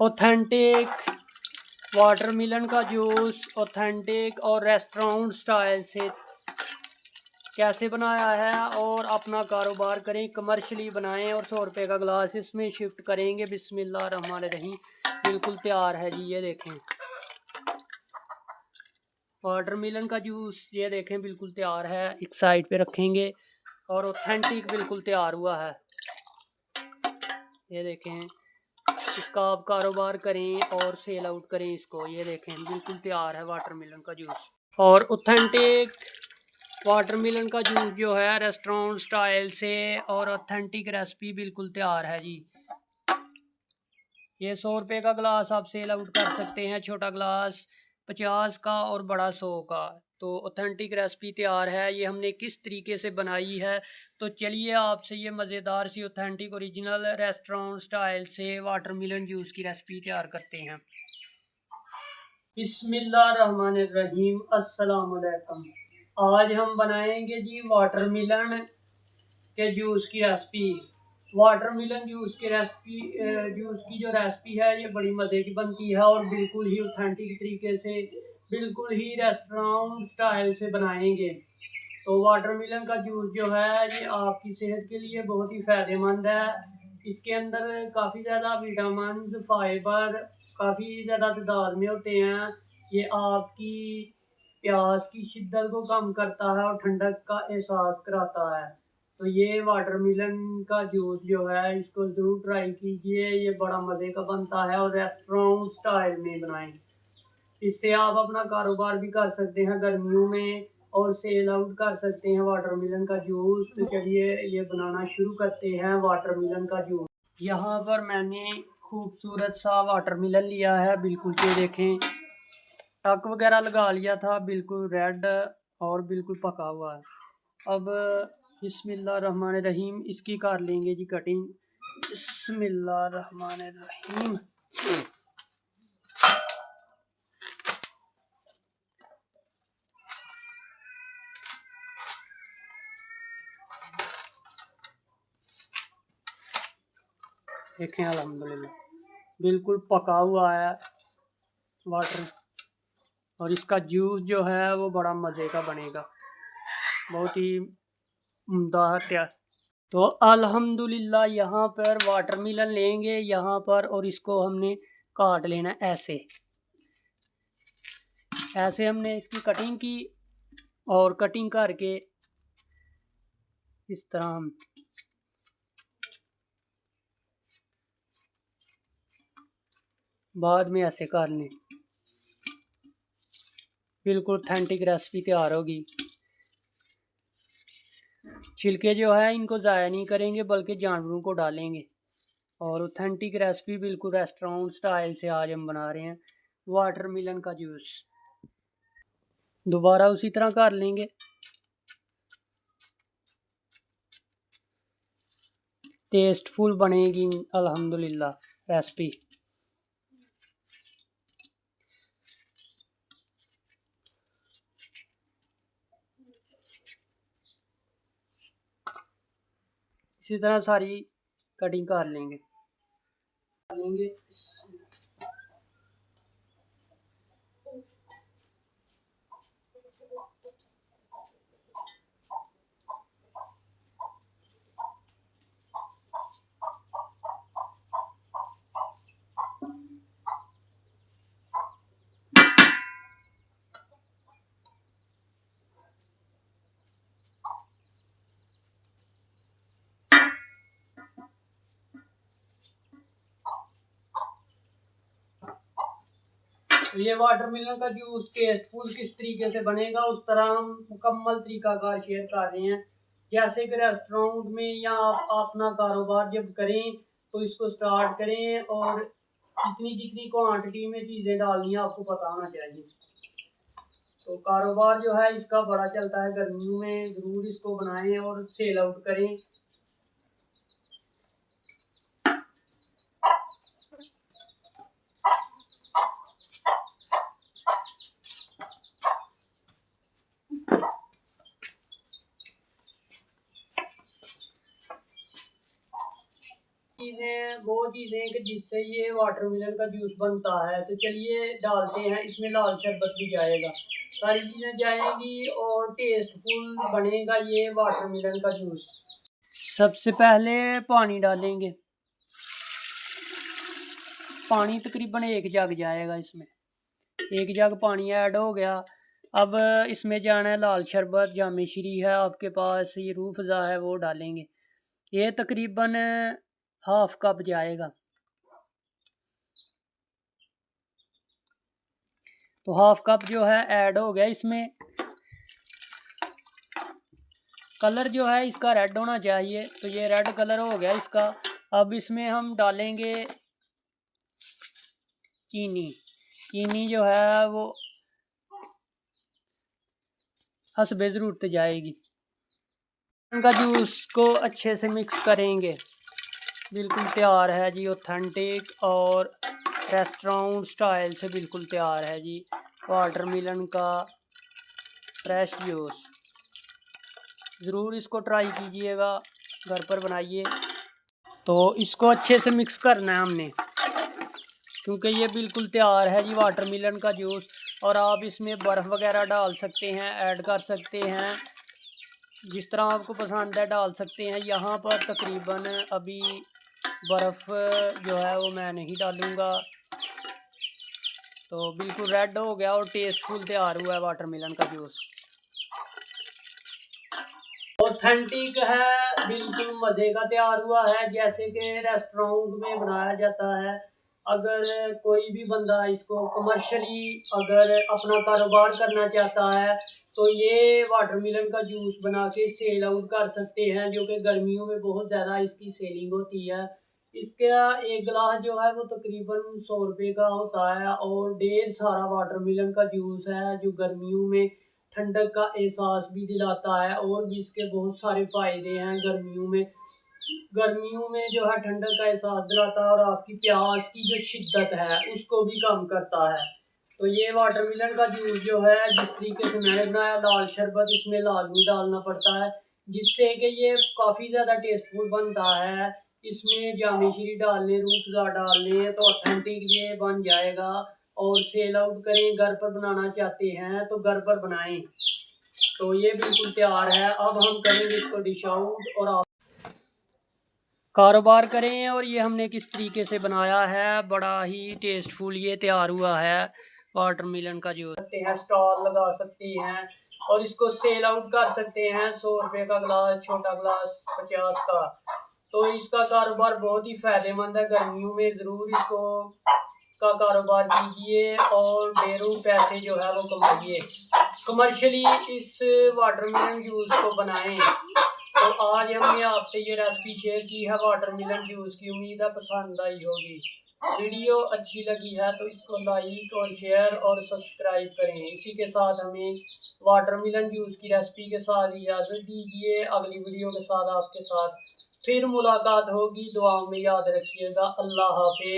Authentic watermelon का juice authentic और restaurant style से कैसे बनाया है और अपना कारोबार करें, कमर्शियली बनाएं और 100 रुपये का ग्लास इसमें शिफ्ट करेंगे। बिस्मिल्लाहिर्रहमानिर्रहीम। बिल्कुल तैयार है जी, ये देखें वाटरमेलन का जूस, ये देखें बिल्कुल तैयार है। एक साइड पे रखेंगे और ऑथेंटिक बिल्कुल तैयार हुआ है, ये देखें। इसका आप कारोबार करें और सेल आउट करें इसको, ये देखें बिल्कुल तैयार है वाटरमेलन का जूस। और ऑथेंटिक वाटरमेलन का जूस जो है रेस्टोरेंट स्टाइल से और ऑथेंटिक रेसिपी बिल्कुल तैयार है जी। ये 100 रुपये का ग्लास आप सेल आउट कर सकते हैं, छोटा ग्लास 50 का और बड़ा 100 का। तो ऑथेंटिक रेसिपी तैयार है। ये हमने किस तरीके से बनाई है, तो चलिए आपसे ये मज़ेदार सी ऑथेंटिक ओरिजिनल रेस्टोरेंट स्टाइल से वाटरमेलन जूस की रेसिपी तैयार करते हैं। बिस्मिल्लाहिर्रहमानिर्रहीम। अस्सलाम वालेकुम। आज हम बनाएंगे जी वाटरमेलन के जूस की रेसिपी। वाटरमेलन जूस की जो रेसिपी है ये बड़ी मज़े की बनती है और बिल्कुल ही ऑथेंटिक तरीके से, बिल्कुल ही रेस्टोरेंट स्टाइल से बनाएंगे। तो वाटरमेलन का जूस जो है ये आपकी सेहत के लिए बहुत ही फ़ायदेमंद है। इसके अंदर काफ़ी ज़्यादा विटामिन, फाइबर काफ़ी ज़्यादा तादाद में होते हैं। ये आपकी प्यास की शिद्दत को कम करता है और ठंडक का एहसास कराता है। तो ये वाटरमेलन का जूस जो है इसको ज़रूर ट्राई कीजिए, ये बड़ा मज़े का बनता है और रेस्टोरेंट स्टाइल में बनाएं। इससे आप अपना कारोबार भी कर सकते हैं गर्मियों में और सेल आउट कर सकते हैं वाटरमेलन का जूस। तो चलिए ये बनाना शुरू करते हैं वाटरमेलन का जूस। यहाँ पर मैंने खूबसूरत सा वाटरमेलन लिया है, बिल्कुल ये देखें टक वगैरह लगा लिया था, बिल्कुल रेड और बिल्कुल पका हुआ है। अब बिस्मिल्लाहिर्रहमानिर्रहीम इसकी कर लेंगे जी कटिंग। बिस्मिल्लाहिर्रहमानिर्रहीम। देखें अल्हम्दुलिल्लाह बिल्कुल पका हुआ है वाटर, और इसका जूस जो है वो बड़ा मज़े का बनेगा, बहुत ही उम्दा है। तो अल्हम्दुलिल्लाह यहाँ पर वाटरमेलन लेंगे यहाँ पर और इसको हमने काट लेना ऐसे ऐसे हमने इसकी कटिंग की और कटिंग करके इस तरह हम बाद में ऐसे कर लें। बिल्कुल ऑथेंटिक रेसिपी तैयार होगी। छिलके जो है इनको ज़ाया नहीं करेंगे बल्कि जानवरों को डालेंगे। और ऑथेंटिक रेसिपी बिल्कुल रेस्टोरेंट स्टाइल से आज हम बना रहे हैं वाटरमेलन का जूस। दोबारा उसी तरह कर लेंगे। टेस्टफुल बनेगी अल्हम्दुलिल्लाह रेसिपी। इसी तरह सारी कटिंग कर लेंगे। ये वाटरमेलन का जूस टेस्टफुल किस तरीके से बनेगा उस तरह हम मुकम्मल तरीकाकार शेयर कर रहे हैं। जैसे कि रेस्टोरेंट में या आप अपना कारोबार जब करें तो इसको स्टार्ट करें और कितनी कितनी क्वांटिटी में चीज़ें डालनी है आपको पता होना चाहिए। तो कारोबार जो है इसका बड़ा चलता है गर्मियों में, ज़रूर इसको बनाएं और सेल आउट करें। चीज़ें वो चीज़ें कि जिससे ये वाटरमेलन का जूस बनता है। तो चलिए डालते हैं, इसमें लाल शरबत भी जाएगा, सारी चीज़ें जाएंगी और टेस्टफुल बनेगा ये वाटरमेलन का जूस। सबसे पहले पानी डालेंगे, पानी तकरीबन 1 जग जाएगा इसमें। 1 जग पानी ऐड हो गया। अब इसमें जाना है लाल शरबत, जामे श्री है आपके पास, ये रूह अफ़ज़ा है, वो डालेंगे। ये तकरीबन ½ कप जाएगा। तो ½ कप जो है ऐड हो गया इसमें। कलर जो है इसका रेड होना चाहिए, तो ये रेड कलर हो गया इसका। अब इसमें हम डालेंगे चीनी। चीनी जो है वो हस्बे ज़रूरत जाएगी। इनका जूस को अच्छे से मिक्स करेंगे। बिल्कुल तैयार है जी, ऑथेंटिक और रेस्टोरेंट स्टाइल से बिल्कुल तैयार है जी वाटरमेलन का फ्रेश जूस। ज़रूर इसको ट्राई कीजिएगा, घर पर बनाइए। तो इसको अच्छे से मिक्स करना है हमने, क्योंकि ये बिल्कुल तैयार है जी वाटरमेलन का जूस। और आप इसमें बर्फ़ वगैरह डाल सकते हैं, ऐड कर सकते हैं, जिस तरह आपको पसंद है डाल सकते हैं। यहाँ पर तकरीबन अभी बर्फ़ जो है वो मैं नहीं डालूँगा। तो बिल्कुल रेड हो गया और टेस्टफुल तैयार हुआ है वाटरमेलन का जूस। ऑथेंटिक है, बिल्कुल मज़े का तैयार हुआ है, जैसे कि रेस्टोरेंट में बनाया जाता है। अगर कोई भी बंदा इसको कमर्शियली अगर अपना कारोबार करना चाहता है तो ये वाटरमेलन का जूस बना के सेल आउट कर सकते हैं, जो कि गर्मियों में बहुत ज़्यादा इसकी सेलिंग होती है। इसका एक गिलास जो है वो तकरीबन 100 रुपये का होता है और ढेर सारा वाटरमेलन का जूस है जो गर्मियों में ठंडक का एहसास भी दिलाता है और भी इसके बहुत सारे फ़ायदे हैं। गर्मियों में जो है ठंडक का एहसास दिलाता है और आपकी प्यास की जो शिद्दत है उसको भी कम करता है। तो ये वाटरमेलन का जूस जो है जिस तरीके से मैंने बनाया, लाल शरबत इसमें लाजमी डालना पड़ता है, जिससे कि ये काफ़ी ज़्यादा टेस्टफुल बनता है। इसमें जामे श्री डालने, रूह अफ़ज़ा डालने, तो ऑथेंटिक ये बन जाएगा। और सेल आउट करें, घर पर बनाना चाहते हैं तो घर पर बनाएं। तो ये बिल्कुल तैयार है। अब हम करेंगे इसको डिश आउट और आप कारोबार करें। और ये हमने किस तरीके से बनाया है, बड़ा ही टेस्टफुल ये तैयार हुआ है वाटरमेलन का जूस। सकते हैं, स्टॉल लगा सकते हैं और इसको सेल आउट कर सकते हैं। 100 रुपये का गिलास, छोटा गिलास 50 का। तो इसका कारोबार बहुत ही फ़ायदेमंद है। गर्मियों में ज़रूर इसको का कारोबार कीजिए और ढेरों पैसे जो है वो कमाइए। कमर्शियली इस वाटरमेलन जूस को बनाएं। तो आज हमने आपसे ये रेसिपी शेयर की है वाटरमेलन जूस की। उम्मीद है पसंद आई होगी। वीडियो अच्छी लगी है तो इसको लाइक और शेयर और सब्सक्राइब करें। इसी के साथ हमें वाटरमेलन जूस की रेसिपी के साथ इजाज़त दीजिए। अगली वीडियो के साथ आपके साथ फिर मुलाकात होगी। दुआओं में याद रखिएगा। अल्लाह हाफ़िज़।